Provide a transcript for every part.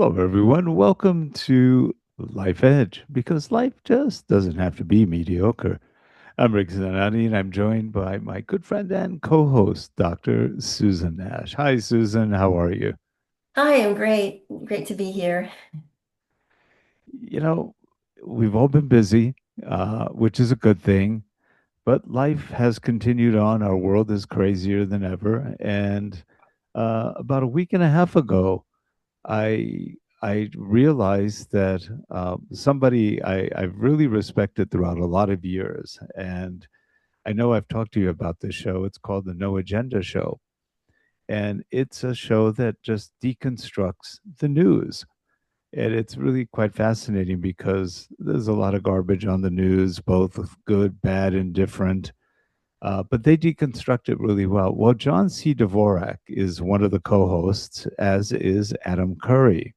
Hello, everyone. Welcome to Life Edge, because life just doesn't have to be mediocre. I'm Rick Zanotti, and I'm joined by my good friend and co-host, Dr. Susan Nash. Hi, Susan. How are you? Hi, I'm great. Great to be here. You know, we've all been busy, which is a good thing, but life has continued on. Our world is crazier than ever. And about a week and a half ago, I I realized that somebody I've really respected throughout a lot of years, and I know I've talked to you about this show. It's called the No Agenda Show, and it's a show that just deconstructs the news. And it's really quite fascinating because there's a lot of garbage on the news, both good, bad, and different. But they deconstruct it really well. Well, John C. Dvorak is one of the co-hosts, as is Adam Curry.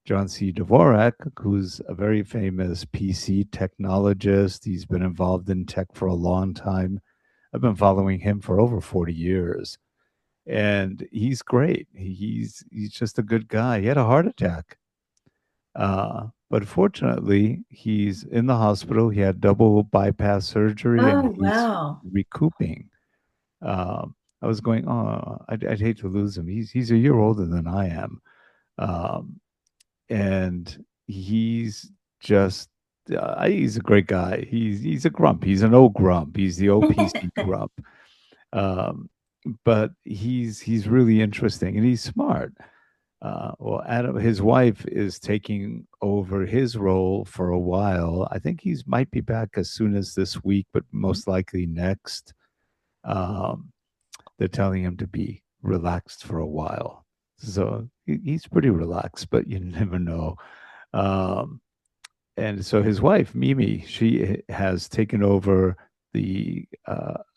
John C. Dvorak, who's a very famous PC technologist. He's been involved in tech for a long time. I've been following him for over 40 years. And he's great. He's just a good guy. He had a heart attack. But fortunately, he's in the hospital. He had double bypass surgery and Oh, he's wow. recouping. I was going, oh, I'd hate to lose him. He's a year older than I am. Um, and he's just he's a great guy. He's a grump. He's an old grump. He's the OPC grump. Um, but he's really interesting and he's smart. Well, Adam, his wife is taking over his role for a while. I think he's might be back as soon as this week, but most likely next. Um, they're telling him to be relaxed for a while. So he's pretty relaxed, but you never know. Um, and so his wife, Mimi, she has taken over the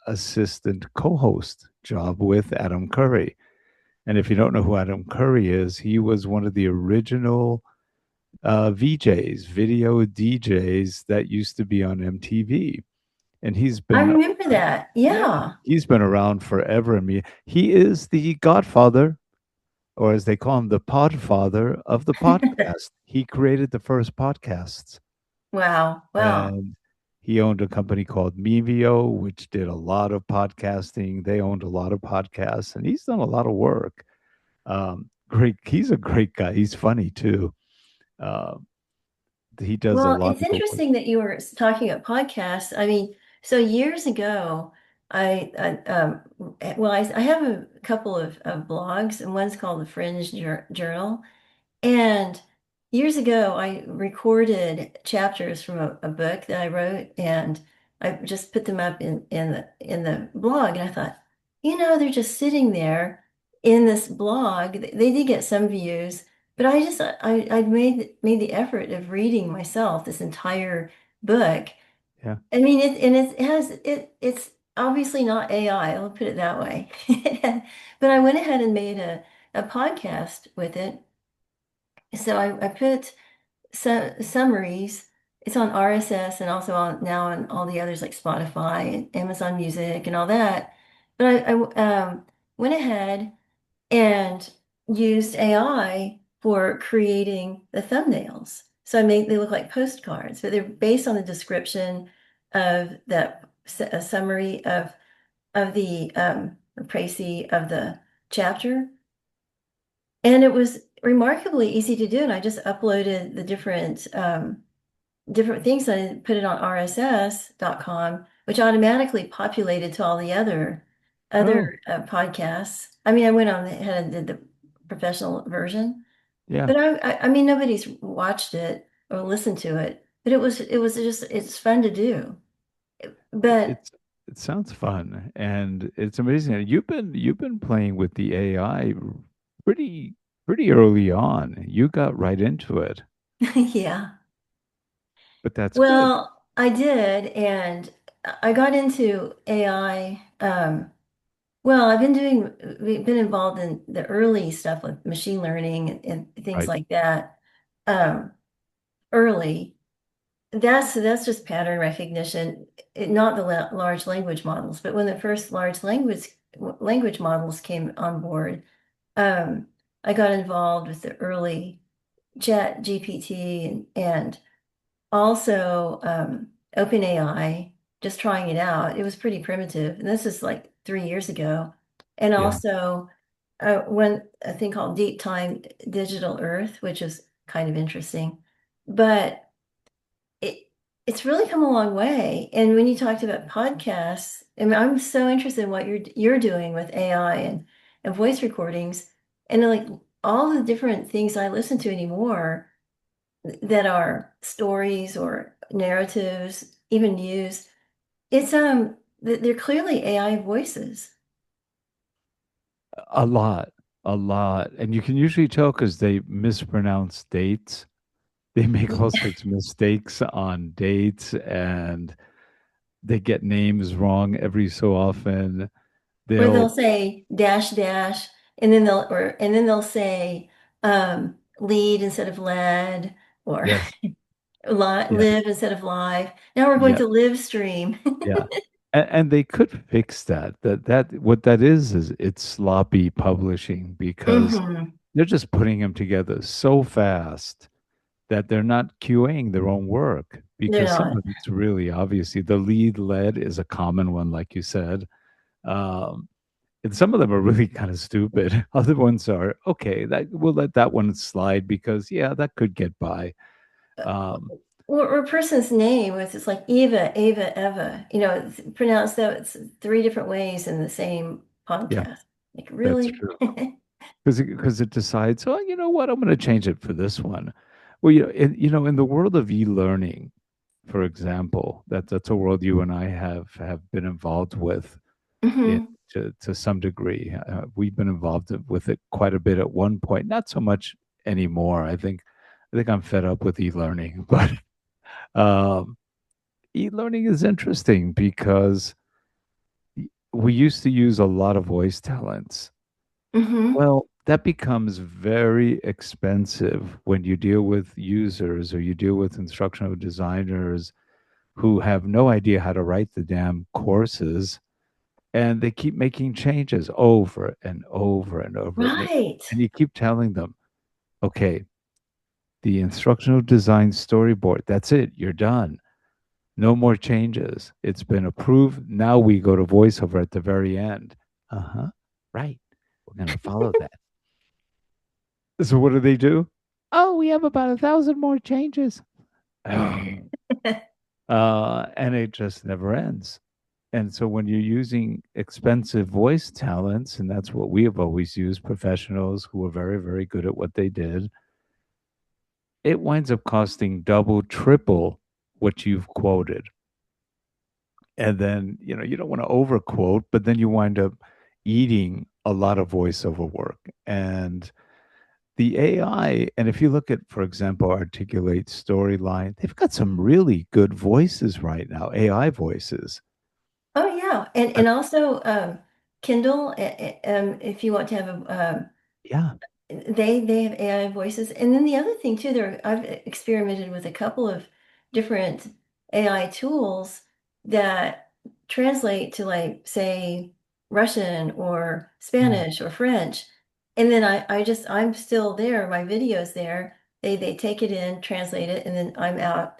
assistant co host job with Adam Curry. And if you don't know who Adam Curry is, he was one of the original VJs, video DJs that used to be on MTV. And I remember that. yeah, Yeah. he's been around forever. I mean, he is the godfather, or as they call him, the podfather of the podcast. He created the first podcasts. Wow. Wow. And he owned a company called Mevio, which did a lot of podcasting. They owned a lot of podcasts, and he's done a lot of work. Great, he's a great guy. He's funny too. Uh, he does a Well, lot it's of the work. interesting that you were talking about podcasts. I mean, so years ago, I have a couple of blogs, and one's called the Fringe Journal. And years ago, I recorded chapters from a book that I wrote, and I just put them up in the blog. And I thought, they're just sitting there in this blog. They did get some views, but I made the effort of reading myself this entire book. Yeah, I mean, it's obviously not AI. I'll put it that way. But I went ahead and made a podcast with it, so I put summaries. It's on RSS and also on all the others like Spotify and Amazon Music and all that. But I went ahead and used AI for creating the thumbnails. So I made they look like postcards, but they're based on the description of that a summary of the précis of the chapter. And it was remarkably easy to do. And I just uploaded the different things. I put it on RSS.com, which automatically populated to all the oh, other podcasts. I mean, I went on ahead and did the professional version, yeah. but I mean, nobody's watched it or listened to it. But it was just it's fun to do. But It's it sounds fun, and it's amazing. You've been playing with the AI pretty pretty early on. You got right into it, yeah. but that's good. Well, I did, and I got into AI. Well, we've been involved in the early stuff with machine learning and things Right. like that. Um, Early. That's just pattern recognition, not the large language models. But when the first large language models came on board, um, I got involved with the early. Chat GPT and also OpenAI, just trying it out. It was pretty primitive. And this is like 3 years ago. And Yeah. also when a thing called Deep Time Digital Earth, which is kind of interesting. But it it's really come a long way. And when you talked about podcasts, I mean, I'm so interested in what you're doing with AI and voice recordings and like all the different things I listen to anymore that are stories or narratives, even news. It's they're clearly AI voices. A lot, a lot. And you can usually tell because they mispronounce dates. They make all sorts of mistakes on dates and they get names wrong every so often. Where they'll They'll, say dash dash, and then they'll say lead instead of led, or yes, yeah, live instead of live. Now we're going yeah, to live stream. yeah. And they could fix that. That what that is it's sloppy publishing because Hmm. they're just putting them together so fast that they're not QAing their own work They're because some not. of it's really obviously the lead led is a common one, like you said. Um, and some of them are really kind of stupid. Other ones are okay. That we'll let that one slide because yeah, that could get by. Um, Or a person's name with it's like Eva, Ava, Eva. It's pronounced that it's three different ways in the same yeah, podcast. Like that's really? true. Because it decides, oh, you know what, I'm going to change it for this one. Well, in the world of e-learning, for example, that's a world you and I have been involved with it Hmm. to some degree. We've been involved with it quite a bit at one point, not so much anymore. I think I'm fed up with e-learning, but um, e-learning is interesting because we used to use a lot of voice talents. Hmm. Well, that becomes very expensive when you deal with users or you deal with instructional designers who have no idea how to write the damn courses and they keep making changes over and over and over. Right. And you keep telling them, okay, the instructional design storyboard, that's it, you're done. No more changes. It's been approved. Now we go to voiceover at the very end. Uh huh. Right. We're going to follow that. So what do? Oh, we have about 1,000 more changes. And it just never ends. And so when you're using expensive voice talents, and that's what we have always used, professionals who are very, very good at what they did, it winds up costing double, triple what you've quoted. And then, you don't want to overquote, but then you wind up eating a lot of voiceover work. And the AI, and if you look at, for example, Articulate Storyline, they've got some really good voices right now, AI voices. Oh yeah, Uh, and also Kindle. If you want to have yeah. they have AI voices, and then the other thing too, I've experimented with a couple of different AI tools that translate to like say Russian or Mm. Spanish or French, and then I'm still there. My video's there. They take it in, translate it, and then I'm out.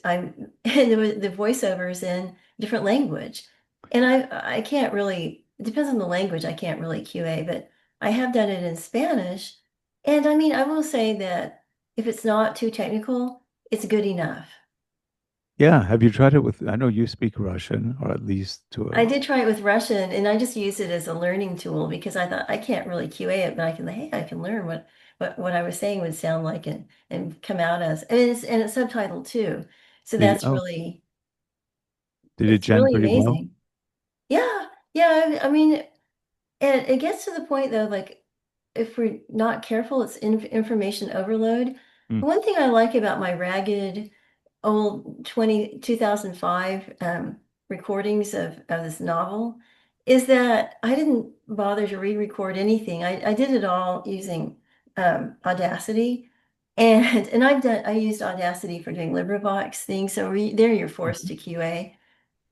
I'm and the voiceover is in different language, and I can't really. It depends on the language. I can't really QA, but I have done it in Spanish. And I mean, I will say that if it's not too technical, it's good enough. Yeah. Have you tried it with, I know you speak Russian, or at least to I a, did try it with Russian and I just used it as a learning tool because I thought I can't really QA it, but hey, I can learn what I was saying would sound like and come out as. And it's subtitled too. So that's oh, did it it's gen really pretty well? amazing. Yeah. Yeah. I mean, and it gets to the point though, like if we're not careful, it's information overload. Mm. One thing I like about my ragged old 2005 recordings of this novel is that I didn't bother to re-record anything. I did it all using Audacity. And I used Audacity for doing LibriVox things. So there you're forced Mhm. to QA.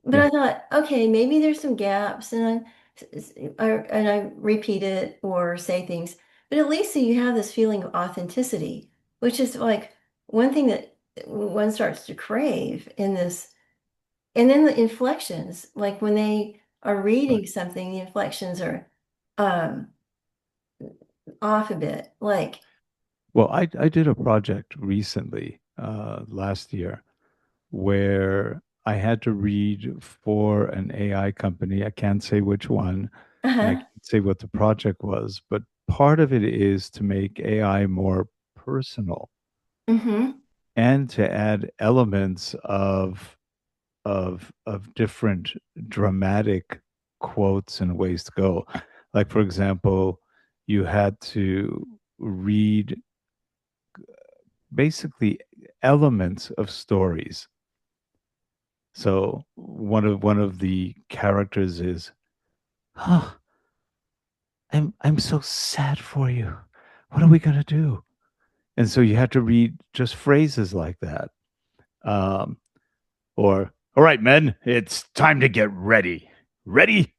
But Yeah. I thought, okay, maybe there's some gaps, and I repeat it or say things, but at least so you have this feeling of authenticity which is like one thing that one starts to crave in this. And then the inflections, like when they are Right. reading something, the inflections are um, off a bit. Like, Well, I did a project recently, last year, where I had to read for an AI company. I can't say which one, and I uh-huh, can't say what the project was, but part of it is to make AI more personal mm-hmm. and to add elements of different dramatic quotes and ways to go. Like for example, you had to read basically elements of stories. So one of the characters is, "Huh, I'm so sad for you. What are we gonna do?" And so you had to read just phrases like that. Um, or, "All right, men, it's time to get ready. Ready?"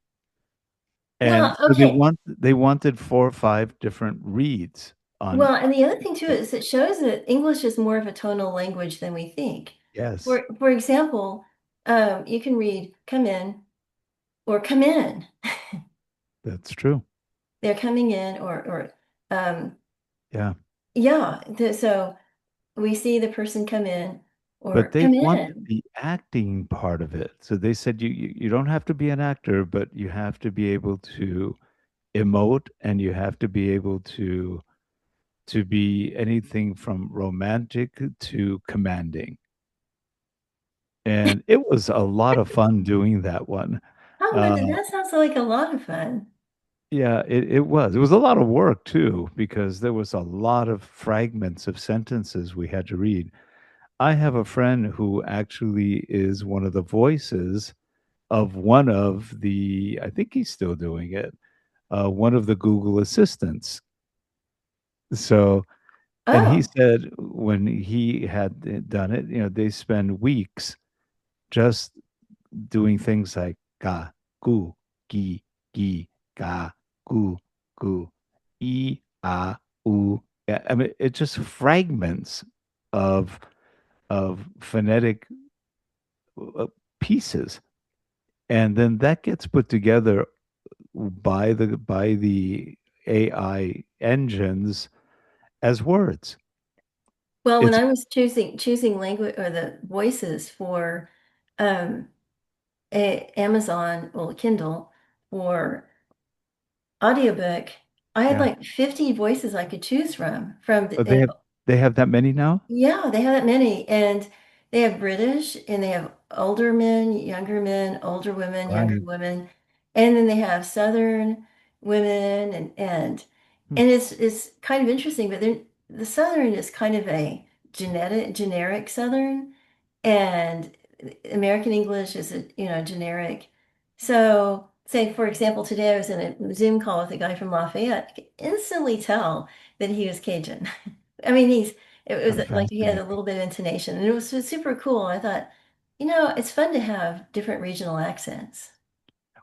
And Well, so okay. they wanted 4 or 5 different reads on Well, and the other thing too is it shows that English is more of a tonal language than we think. yes, For example, you can read "come in" or "come in." that's true. They're coming in, or Yeah. yeah. So we see the person come in But or they come wanted in. the acting part of it. So they said you don't have to be an actor, but you have to be able to emote and you have to be able to be anything from romantic to commanding. And it was a lot of fun doing that one. Oh, Uh, that sounds like a lot of fun. yeah, it was. It was a lot of work too, because there was a lot of fragments of sentences we had to read. I have a friend who actually is one of the voices of one of the, I think he's still doing it, one of the Google assistants. So, and he Oh, said when he had done it, they spend weeks just doing things like ga, gu, gi, gi, ga, gu, gu, e, a, u. Yeah, I mean, it's just fragments of phonetic uh, pieces, and then that gets put together by the AI engines as words. well, when It's I was choosing language or the voices for um Amazon, well, Kindle or audiobook, I had yeah. like 50 voices I could choose from Oh, they have that many now? yeah, they have that many. And they have British and they have older men, older women, younger Right. women. And then they have Southern women Hmm. and it's kind of interesting, but then the Southern is kind of a generic Southern, and American English is a generic. So, say for example, today I was in a Zoom call with a guy from Lafayette. I could instantly tell that he was Cajun. I mean, it How was like he had a fascinating. little bit of intonation, and it was super cool. I thought, it's fun to have different regional accents.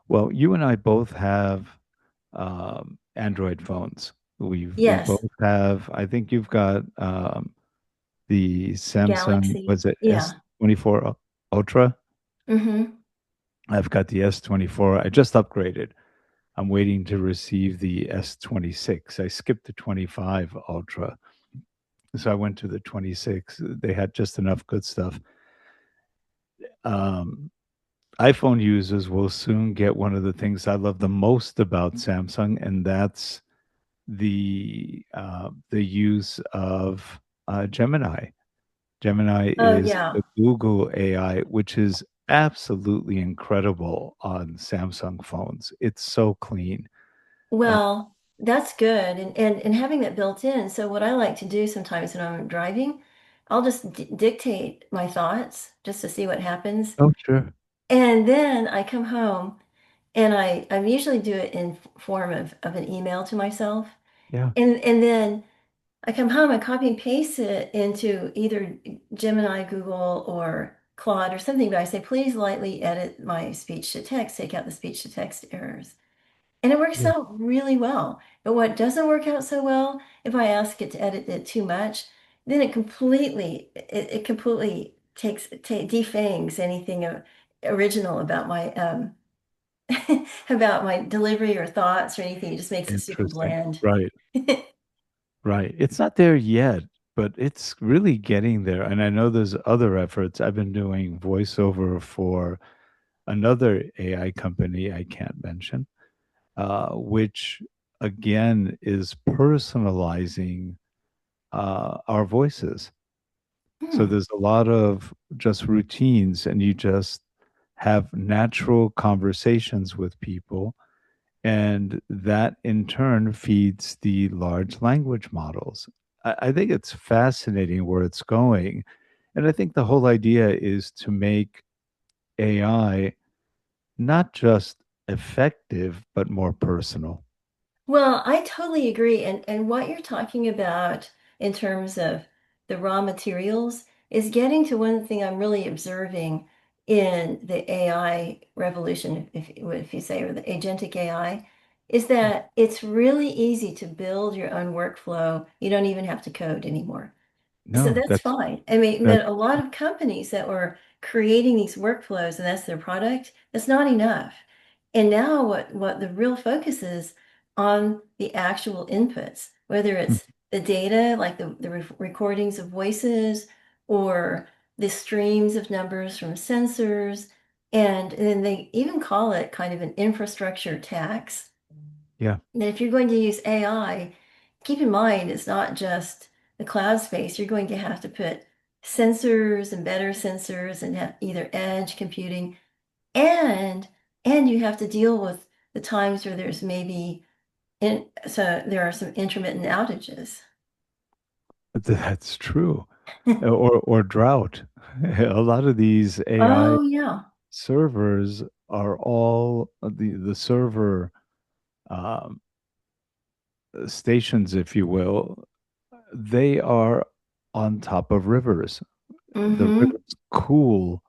Well, you and I both have Android phones. We Yes, both have. I think you've got the Samsung. Galaxy. Was it Yeah. S24 Ultra? Mm-hmm. I've got the S24. I just upgraded. I'm waiting to receive the S26. I skipped the 25 Ultra, so I went to the 26. They had just enough good stuff. Um, iPhone users will soon get one of the things I love the most about Samsung, and that's the use of Gemini. Gemini Oh is yeah. the Google AI, which is absolutely incredible on Samsung phones. It's so clean. Uh, Well, that's good. And having that built in. So what I like to do sometimes when I'm driving, I'll just dictate my thoughts just to see what happens. oh, sure. And then I come home and I usually do it in form of an email to myself. Yeah, And then I come home and copy and paste it into either Gemini, Google, or Claude or something, but I say, please lightly edit my speech to text, take out the speech to text errors. And it works yeah. out really well. But what doesn't work out so well, if I ask it to edit it too much, then it completely defangs anything original about my about my delivery or thoughts or anything. It just makes it super Interesting. bland. Right. Right. It's not there yet, but it's really getting there. And I know there's other efforts. I've been doing voiceover for another AI company I can't mention, which again is personalizing our voices. So Hmm. there's a lot of just routines, and you just have natural conversations with people. And that in turn feeds the large language models. I think it's fascinating where it's going. And I think the whole idea is to make AI not just effective, but more personal. Well, I totally agree. And what you're talking about in terms of the raw materials is getting to one thing I'm really observing in the AI revolution, if you say, or the agentic AI, is that it's really easy to build your own workflow. You don't even have to code anymore. So No, that's fine. I mean, that's but a lot of companies that were creating these workflows and that's their product, that's not enough. And now what the real focus is on the actual inputs, whether it's the data, like the recordings of voices or the streams of numbers from sensors. And then they even call it kind of an infrastructure tax. yeah. And if you're going to use AI, keep in mind it's not just the cloud space. You're going to have to put sensors and better sensors and have either edge computing and you have to deal with the times where there's maybe so there are some intermittent outages. That's true. Or drought. A lot of these AI Oh yeah. servers are all the server um, stations, if you will, they are on top of rivers. The Mm-hmm. rivers cool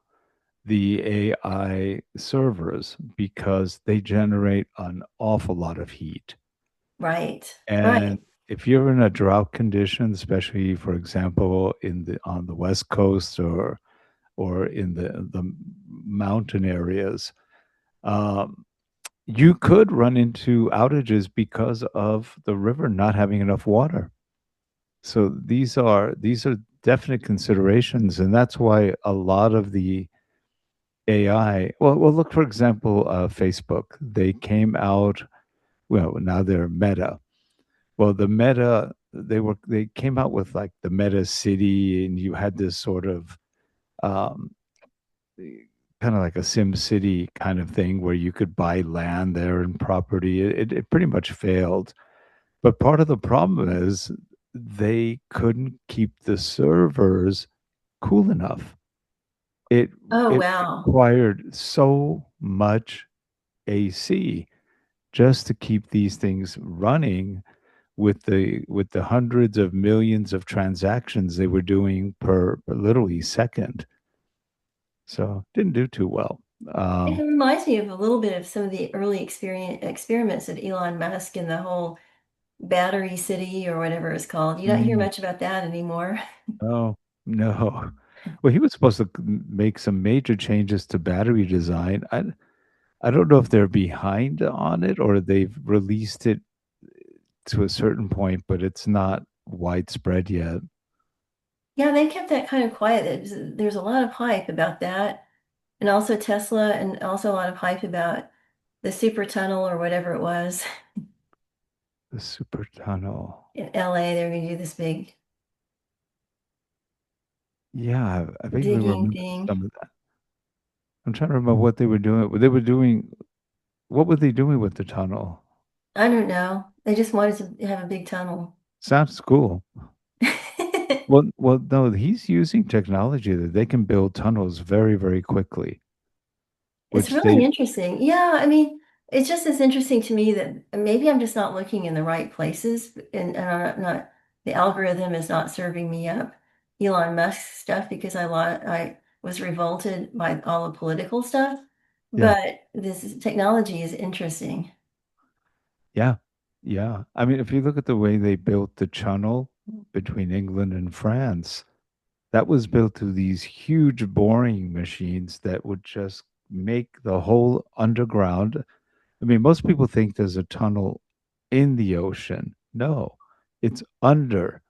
the AI servers because they generate an awful lot of heat. Right. And Right. if you're in a drought condition, especially for example in the on the west coast or in the mountain areas, um, you could run into outages because of the river not having enough water. So these are definite considerations, and that's why a lot of the AI. Well, look for example, Facebook. They came out. Well, now they're Meta. Well, the Meta they came out with like the Meta City, and you had this sort of um, kind of like a Sim City kind of thing where you could buy land there and property. It pretty much failed. But part of the problem is they couldn't keep the servers cool enough. It Oh it wow. required so much AC just to keep these things running with the hundreds of millions of transactions they were doing per literally second. So didn't do too well. It Um, reminds me of a little bit of some of the early experiments of Elon Musk and the whole battery city or whatever it's called. You don't hear mm, much about that anymore. no, no. Well, he was supposed to make some major changes to battery design. I don't know if they're behind on it or they've released it to a certain point, but it's not widespread yet. Yeah, they kept that kind of quiet. There's a lot of hype about that. And also Tesla, and also a lot of hype about the super tunnel or whatever it was The super tunnel. in LA. They're going to do this big Yeah, I vaguely digging remember thing. some of that. I'm trying to remember what they were doing. They were doing. What were they doing with the tunnel? I don't know. They just wanted to have a big tunnel. Sounds cool. Well, no, he's using technology that they can build tunnels very, very quickly, It's which they, really interesting. Yeah, I mean, it's just as interesting to me that maybe I'm just not looking in the right places, and I'm not the algorithm is not serving me up Elon Musk stuff because I was revolted by all the political stuff. yeah, But technology is interesting. yeah, yeah. I mean, if you look at the way they built the tunnel, between England and France. That was built to these huge boring machines that would just make the whole underground. I mean, most people think there's a tunnel in the ocean. No, it's under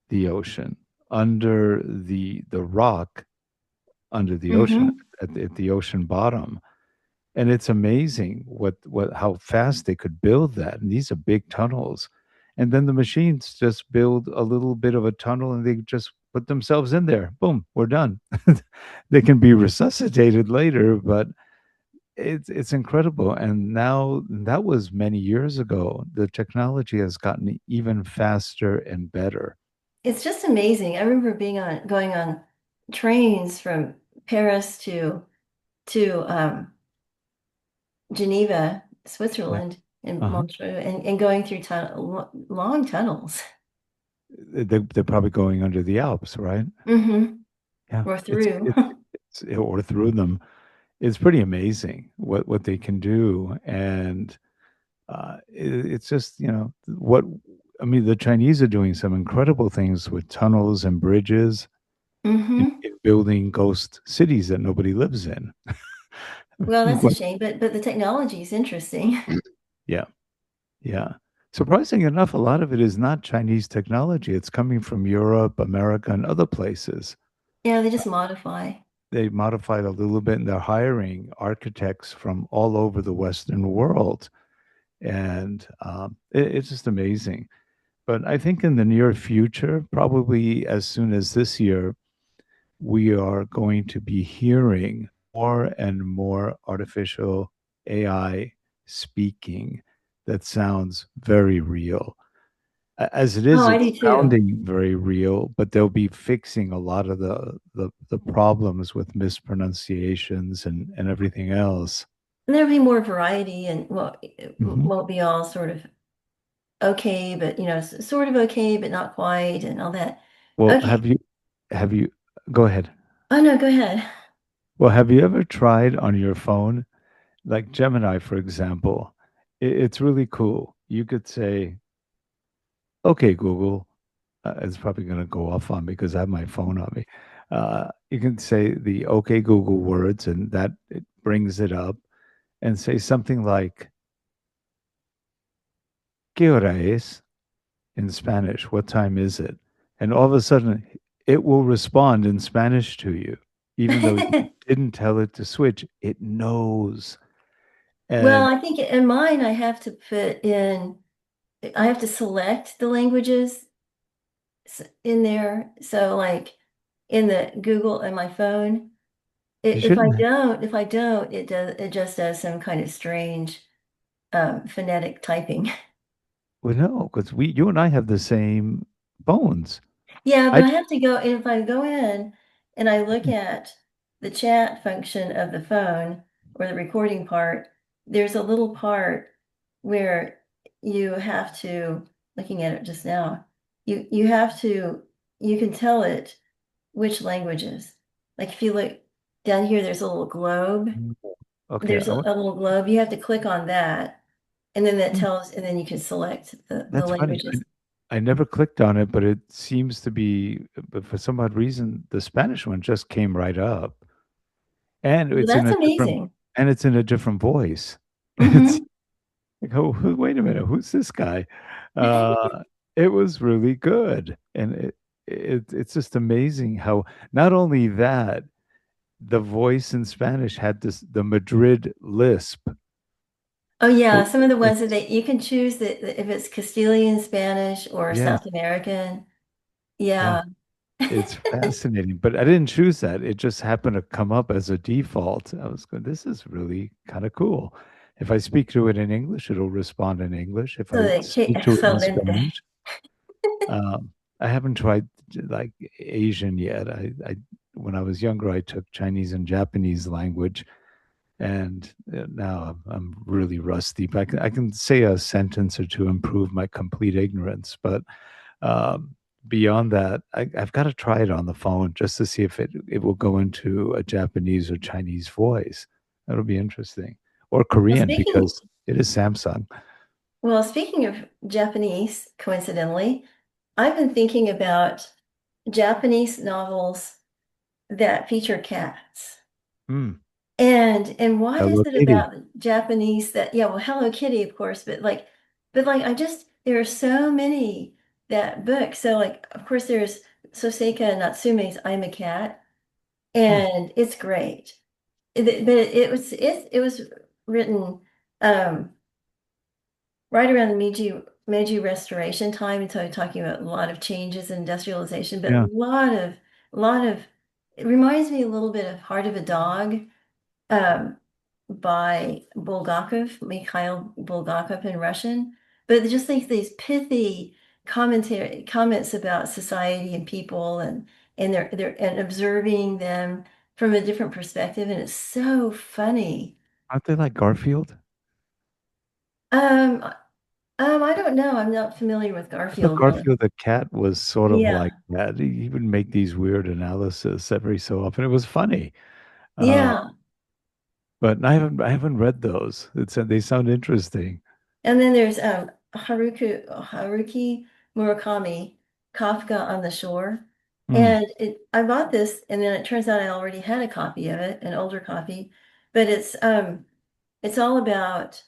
the ocean, under the rock, under the ocean, Mm-hmm. at the ocean bottom. And it's amazing what how fast they could build that. And these are big tunnels. And then the machines just build a little bit of a tunnel and they just put themselves in there. Boom, we're done. They can be resuscitated later, but it's incredible. And now that was many years ago. The technology has gotten even faster and better. It's just amazing. I remember being on going on trains from Paris to Geneva, Yeah. Switzerland, and Uh-huh. Montreux, and going through long tunnels. They're probably going under the Alps, right? Hmm. Yeah. Or through. It's or through them. It's pretty amazing what they can do, and it's just what I mean. The Chinese are doing some incredible things with tunnels and bridges Hmm. in building ghost cities that nobody lives in. Well, that's a What- shame, but the technology is interesting. yeah, yeah. Surprising enough, a lot of it is not Chinese technology. It's coming from Europe, America, and other places. Yeah, they just modify. They modified a little bit, and they're hiring architects from all over the Western world, and it's just amazing. But I think in the near future, probably as soon as this year, we are going to be hearing more and more artificial AI speaking that sounds very real. As it Oh, is, I it's do too. sounding very real, but they'll be fixing a lot of the problems with mispronunciations and everything else. And there'll be more variety and Hmm. won't be all sort of okay, but sort of okay, but not quite, and all that. Well, Okay. have you go ahead. Oh no, go ahead. Well, have you ever tried on your phone, like Gemini, for example? It's really cool. You could say, "Okay, Google." It's probably going to go off on me because I have my phone on me. You can say the "Okay, Google" words, and that it brings it up, and say something like "¿Qué hora es?" in Spanish. What time is it? And all of a sudden, it will respond in Spanish to you, even though you didn't tell it to switch. It knows. Well, And I think in mine, I have to select the languages in there. So like in the Google and my phone, you if I shouldn't have. don't, it just does some kind of strange phonetic typing. Well, no, because you and I have the same bones. Yeah, but I I have to go, if I go in and I look at the chat function of the phone or the recording part, there's a little part where you have to, looking at it just now, you have to, you can tell it which languages. Like if you look down here, there's a little globe. okay. There's a little globe. You have to click on that, and then and then you can select the That's funny. languages. I never clicked on it, but it seems to be, but for some odd reason, the Spanish one just came right up, and Well, it's in that's a different, amazing. and it's in a different voice. It's Hmm. like, oh, wait a minute, who's this guy? It was really good, and it's just amazing how not only that, the voice in Spanish had the Madrid lisp. Oh yeah, So some of the ones it's you can choose that if it's Castilian, Spanish, or yeah, South American. yeah. Yeah. It's fascinating, but I didn't choose that. It just happened to come up as a default. I was going, this is really kind of cool. If I speak to it in English, it'll respond in English. If So I they speak to it in excelente. Spanish, I haven't tried like Asian yet. When I was younger, I took Chinese and Japanese language, and now I'm really rusty. But I can say a sentence or two, improve my complete ignorance, but um, beyond that, I've got to try it on the phone just to see if it will go into a Japanese or Chinese voice. That'll be interesting. Or Well, Korean because it is Samsung. speaking of Japanese, coincidentally, I've been thinking about Japanese novels that feature cats. Hmm. And what is Hello it Kitty. about Japanese that, yeah, well, Hello Kitty, of course, but like I just there are so many that book. So like of course there's Soseka Natsume's I'm a Cat, Hmm. and it's great. But it was written um right around the Meiji Restoration time, and so talking about a lot of changes in industrialization, but Yeah. a lot of it reminds me a little bit of Heart of a Dog, um, by Mikhail Bulgakov in Russian. But just like these pithy comments about society and people, and they're and observing them from a different perspective, and it's so funny. Aren't they like Garfield? Um, I don't know. I'm not familiar with I thought Garfield really. Garfield the cat was sort of like Yeah. that. He would make these weird analysis every so often. It was funny. Uh, Yeah. but I haven't read those. They sound interesting. And then there's Haruki Murakami, Kafka on the Shore. Hmm. And I bought this, and then it turns out I already had a copy of it, an older copy. But it's all about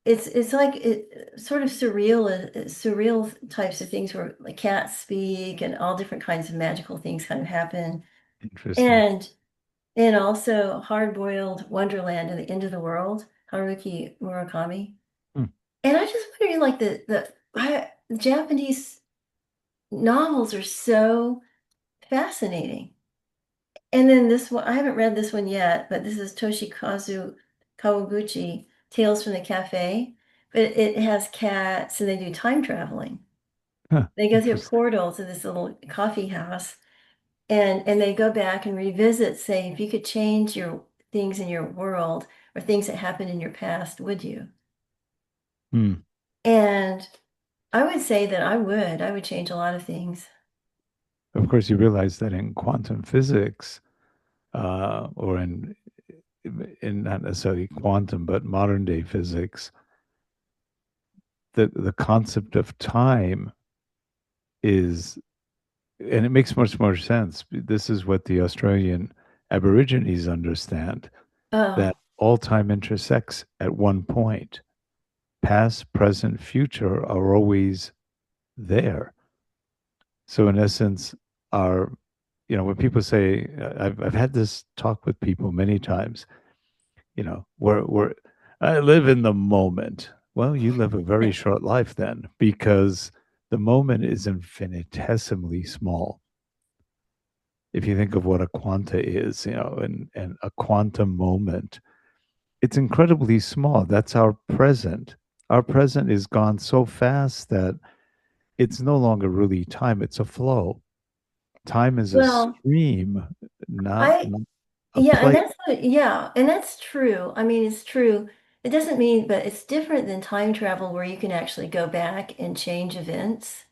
it's like it sort of surreal types of things where like cats speak and all different kinds of magical things kind of happen. Interesting. And and also Hard-Boiled Wonderland and the End of the World, Haruki Murakami. Hmm. And I just wondering, like the Japanese novels are so fascinating. And then this one, I haven't read this one yet, but this is Toshikazu Kawaguchi, Tales from the Cafe. But it has cats, and they do time traveling. Huh. They go through a Interesting. portal to this little coffee house, and they go back and revisit, say, if you could change your things in your world or things that happened in your past, would you? Hmm. And I would say that I would change a lot of things. Of course, you realize that in quantum physics, or in not necessarily quantum, but modern day physics, the concept of time is, and it makes much more sense. This is what the Australian Aborigines understand, that Oh, all time intersects at one point. Past, present, future are always there. So, in essence, our, when people say, I've had this talk with people many times, we're I live in the moment. Well, you live a very short life then, because the moment is infinitesimally small. If you think of what a quanta is, and a quantum moment, it's incredibly small. That's our present. Our present is gone so fast that it's no longer really time, it's a flow. Time is a well, stream, not, I, not a yeah, and place. that's true. I mean, it's true. It doesn't mean, but it's different than time travel where you can actually go back and change events.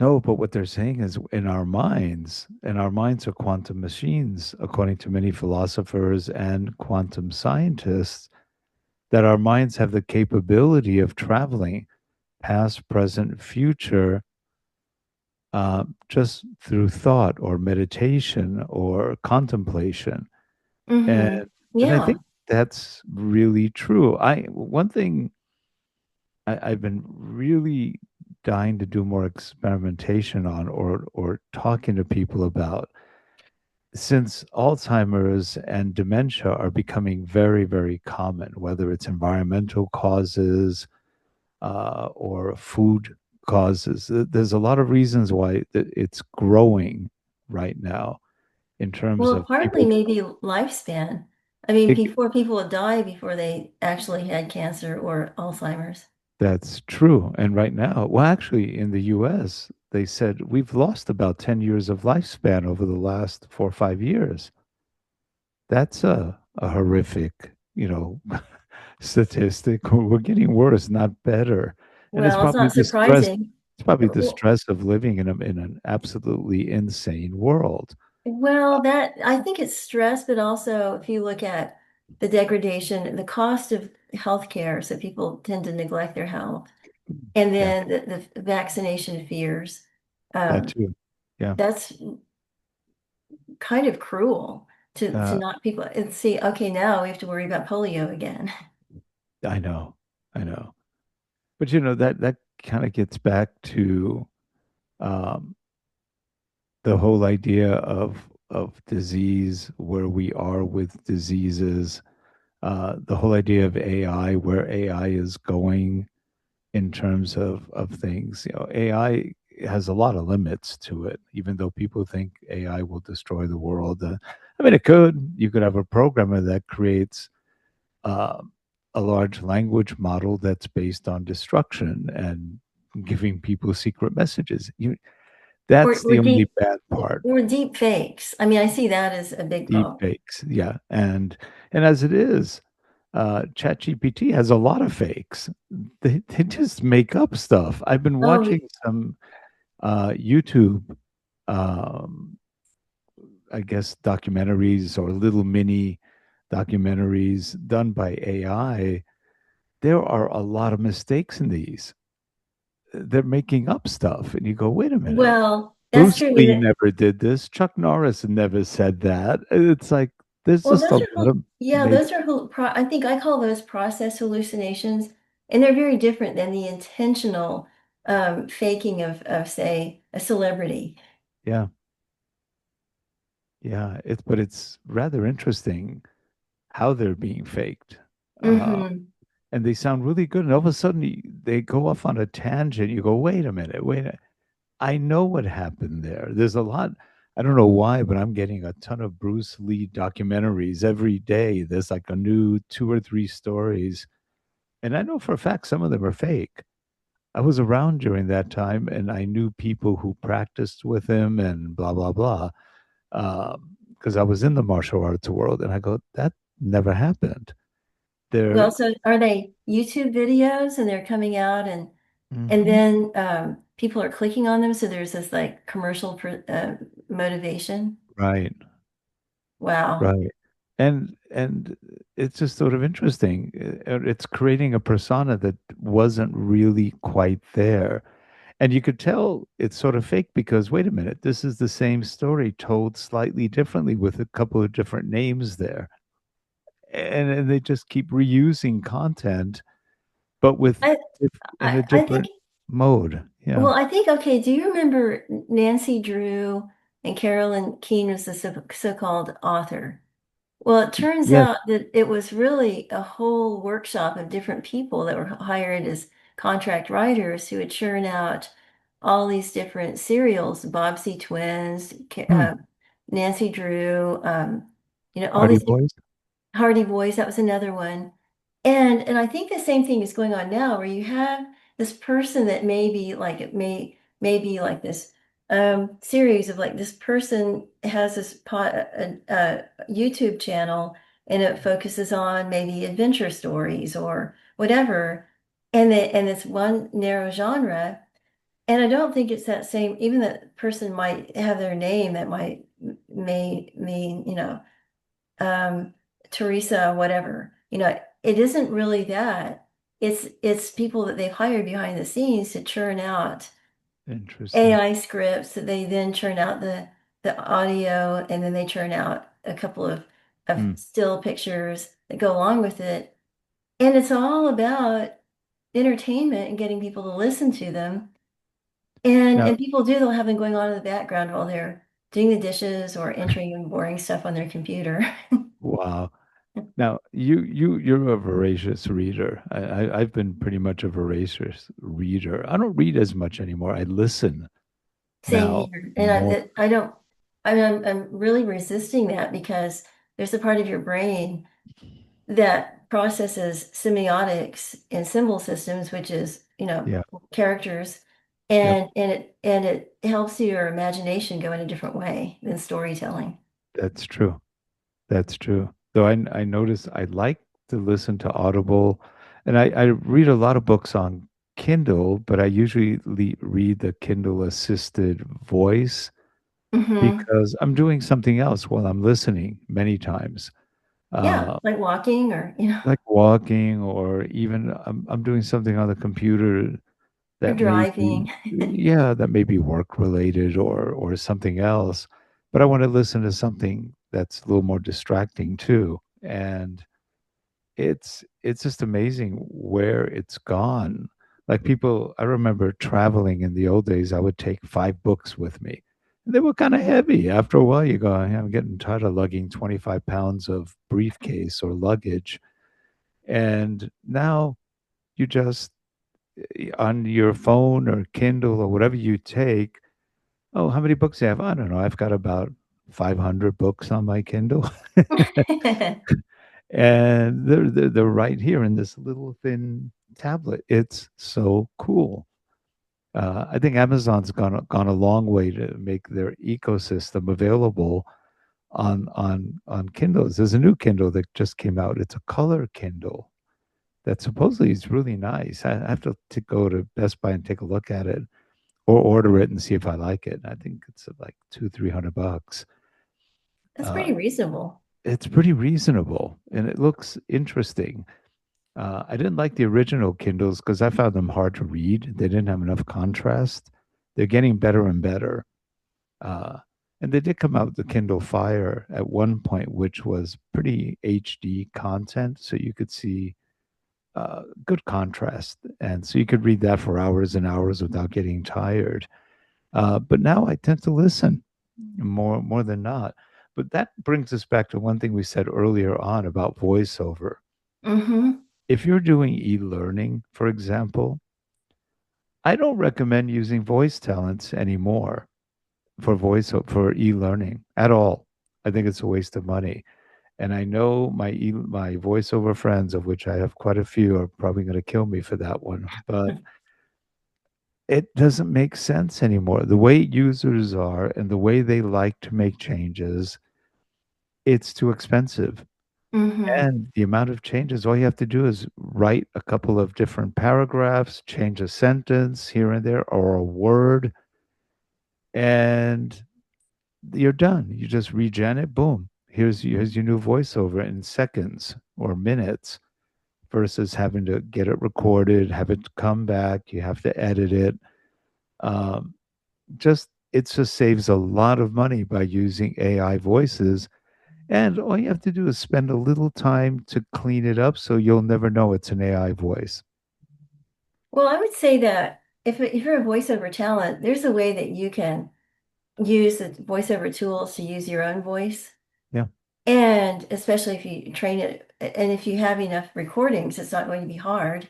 No, but what they're saying is in our minds, and our minds are quantum machines, according to many philosophers and quantum scientists, that our minds have the capability of traveling past, present, future, just through thought or meditation or contemplation. And Hmm. and I Yeah. think that's really true. One thing I've been really dying to do more experimentation on, or talking to people about, since Alzheimer's and dementia are becoming very, very common, whether it's environmental causes, or food causes. There's a lot of reasons why it's growing right now in terms Well, of partly people. maybe lifespan. I mean, It, before people would die before they actually had cancer or Alzheimer's. that's true. And right now, well, actually, in the US, they said we've lost about 10 years of lifespan over the last 4 or 5 years. That's a horrific, statistic. We're getting worse, not better. And it's Well, it's probably not the stress. surprising. It's probably the Well, stress of living in an absolutely insane world. Well, that I think it's stress, but also if you look at the degradation, the cost of healthcare, so people tend to neglect their health. and Yeah, then the vaccination fears. that Um, too. Yeah. that's kind of cruel to Uh, knock people and see, okay, now we have to worry about polio again. I know. I know. But that kind of gets back to um, the whole idea of disease, where we are with diseases, the whole idea of AI, where AI is going in terms of things. AI has a lot of limits to it, even though people think AI will destroy the world. I mean, it could. You could have a programmer that creates uh, a large language model that's based on destruction and giving people secret messages. Or, That's or the only deep bad part. or deep fakes. I mean, I see that as a big Deep problem. fakes, yeah, and as it is, ChatGPT has a lot of fakes. They just make up stuff. I've been Oh, watching some YouTube, um, I guess, documentaries or little mini documentaries done by AI. There are a lot of mistakes in these. They're making up stuff, and you go, "Wait a minute, well, that's Bruce true. Lee never did this. Chuck Norris never said that." It's like there's Well, just a those are lot of yeah, made. those are I think I call those process hallucinations, and they're very different than the intentional faking of say a celebrity. Yeah, yeah. But it's rather interesting how they're being faked. Uh, Hmm. and they sound really good. And all of a sudden, they go off on a tangent. You go, wait a minute, wait. I know what happened there. There's a lot. I don't know why, but I'm getting a ton of Bruce Lee documentaries every day. There's like a new two or three stories. And I know for a fact some of them are fake. I was around during that time and I knew people who practiced with him and blah, blah, blah. Because I was in the martial arts world and I go, that never happened. They're Well, so are they YouTube videos and they're coming out and Mhm. then people are clicking on them, so there's this like commercial motivation. Right, Wow. right. And it's just sort of interesting. It's creating a persona that wasn't really quite there. And you could tell it's sort of fake because wait a minute, this is the same story told slightly differently with a couple of different names there. And they just keep reusing content, but with I in a I think different mode. Yeah. well, I think okay, do you remember Nancy Drew and Carolyn Keene was the so-called author? Well, it turns Yes. out that it was really a whole workshop of different people that were hired as contract writers who would churn out all these different serials, Bobbsey Twins, Hmm. Nancy Drew, all Hardy these Boys. Hardy Boys, that was another one. And I think the same thing is going on now where you have this person that may be like it may be like this series of like this person has this YouTube channel and it focuses on maybe adventure stories or whatever. And it's one narrow genre. And I don't think it's that same, even that person might have their name that might may mean, um, Teresa, whatever. It isn't really that. It's people that they've hired behind the scenes to churn out Interesting. AI scripts that they then churn out the audio and then they churn out a couple of Hmm. still pictures that go along with it. And it's all about entertainment and getting people to listen to them. Now, And people do, they'll have them going on in the background while they're doing the dishes or entering boring stuff on their computer. wow. Now, you're a voracious reader. I've been pretty much a voracious reader. I don't read as much anymore. I listen Same now here. And more. I don't, I'm really resisting that because there's a part of your brain that processes semiotics and symbol systems, which is, Yeah, characters, yep, and it helps your imagination go in a different way than storytelling. that's true. That's true. Though I notice I like to listen to Audible, and I read a lot of books on Kindle, but I usually read the Kindle assisted voice Hmm. because I'm doing something else while I'm listening many times. Yeah, Uh, like walking or. like walking or even I'm doing something on the computer. For that may be, driving. yeah, that may be work related or something else, but I want to listen to something that's a little more distracting too. And it's just amazing where it's gone. Like people, I remember traveling in the old days, I would take 5 books with me. They were kind of heavy. After a while, you go, "Yeah, I'm getting tired of lugging 25 pounds of briefcase or luggage." And now you just, on your phone or Kindle or whatever you take, oh, how many books do you have? I don't know. I've got about 500 books on my Kindle. And they're right here in this little thin tablet. It's so cool. I think Amazon's gone a long way to make their ecosystem available on Kindles. There's a new Kindle that just came out. It's a color Kindle that supposedly is really nice. I have to go to Best Buy and take a look at it or order it and see if I like it. I think it's like 200-300 bucks. That's Uh, pretty reasonable. it's pretty reasonable and it looks interesting. I didn't like the original Kindles because I found them hard to read. They didn't have enough contrast. They're getting better and better. Uh, and they did come out with the Kindle Fire at one point, which was pretty HD content. So you could see good contrast. And so you could read that for hours and hours without getting tired. But now I tend to listen more than not. But that brings us back to one thing we said earlier on about voiceover. Hmm. If you're doing e-learning, for example, I don't recommend using voice talents anymore for e-learning at all. I think it's a waste of money. And I know my voiceover friends, of which I have quite a few, are probably going to kill me for that one. But it doesn't make sense anymore. The way users are and the way they like to make changes, it's too expensive. Hmm. And the amount of changes, all you have to do is write a couple of different paragraphs, change a sentence here and there, or a word, and you're done. You just regen it, boom. Here's your new voiceover in seconds or minutes versus having to get it recorded, have it come back, you have to edit it. Um, just it just saves a lot of money by using AI voices. And all you have to do is spend a little time to clean it up so you'll never know it's an AI voice. Well, I would say that if you're a voiceover talent, there's a way that you can use the voiceover tools to use your own voice. Yeah, And especially if you train it, and if you have enough recordings, it's not going to be hard.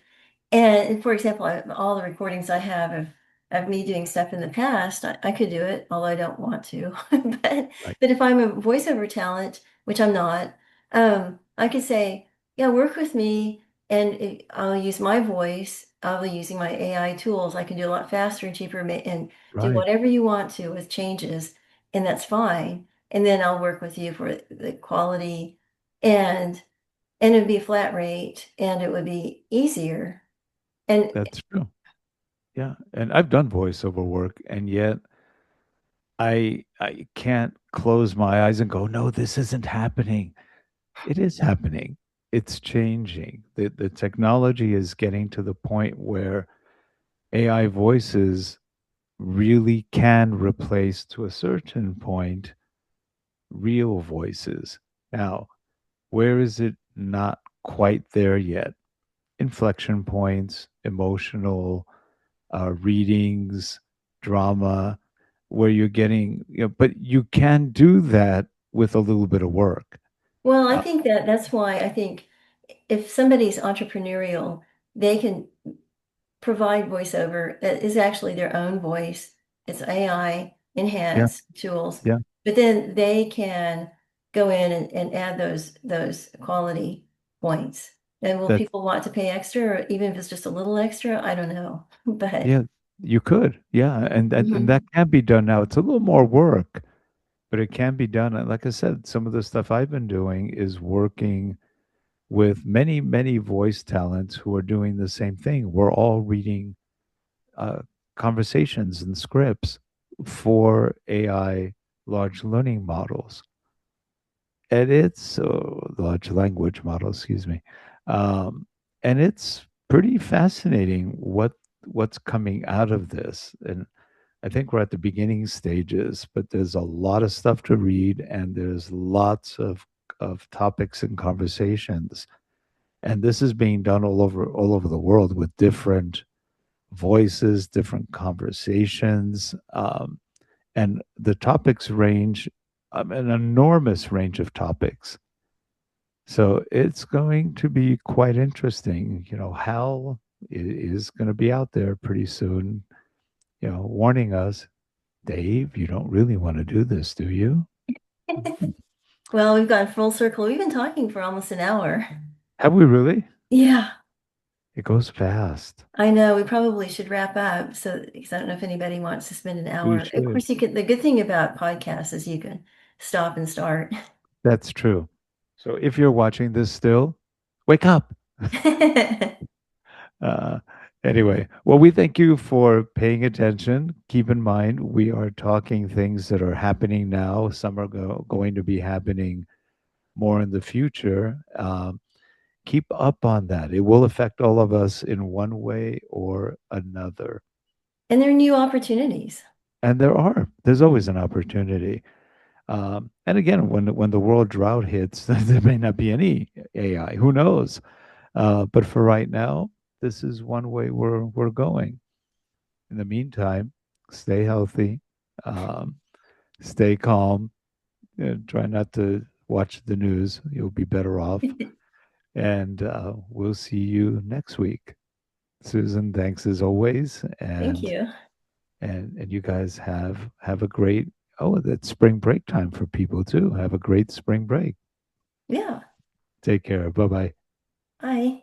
And for example, all the recordings I have of me doing stuff in the past, I could do it, although I don't want to. But right, but if I'm a voiceover talent, which I'm not, I could say, yeah, work with me, and I'll use my voice. I'll be using my AI tools. I can do a lot faster and cheaper, and do right. whatever you want to with changes, and that's fine. And then I'll work with you for the quality, and and it'd be a flat rate, and it would be easier. And That's true. Yeah, and I've done voiceover work, and yet I can't close my eyes and go, no, this isn't happening. It is happening. It's changing. The technology is getting to the point where AI voices really can replace, to a certain point, real voices. Now, where is it not quite there yet? Inflection points, emotional readings, drama, where you're getting, but you can do that with a little bit of work. well, I Uh, think that that's why I think if somebody's entrepreneurial, they can provide voiceover that is actually their own voice. It's AI yeah, enhanced tools, yeah, but then they can go in and add those quality points. And will that's people want to pay extra, or even if it's just a little extra? I don't know. But yeah, you could, yeah, and that mhm. can be done now. It's a little more work, but it can be done. And like I said, some of the stuff I've been doing is working with many voice talents who are doing the same thing. We're all reading uh, conversations and scripts for AI large learning models. And it's large language model, excuse me. Um, and it's pretty fascinating what what's coming out of this. And I think we're at the beginning stages, but there's a lot of stuff to read, and there's lots of topics and conversations. And this is being done all over the world with different voices, different conversations, and the topics range, an enormous range of topics. So it's going to be quite interesting. Hal is going to be out there pretty soon, warning us, Dave, you don't really want to do this, do you? Well, we've gone full circle. We've been talking for almost an hour. Have we really? Yeah, It goes fast. I know. We probably should wrap up. So, because I don't know if anybody wants to spend an We hour. Of should. course, you can. The good thing about podcasts is you can stop and start. That's true. So if you're watching this still, wake up. Uh, anyway, well, we thank you for paying attention. Keep in mind, we are talking things that are happening now. Some are going to be happening more in the future. Keep up on that. It will affect all of us in one way or another. And there are new opportunities. And there's always an opportunity. And again, when the world drought hits, there may not be any AI. Who knows? But for right now, this is one way we're going. In the meantime, stay healthy, um, stay calm, try not to watch the news. You'll be better off. And we'll see you next week. Susan, thanks as always, Thank and you. and you guys have a great. Oh, that's spring break time for people too. Have a great spring break. Yeah. Take care. Bye bye. Bye.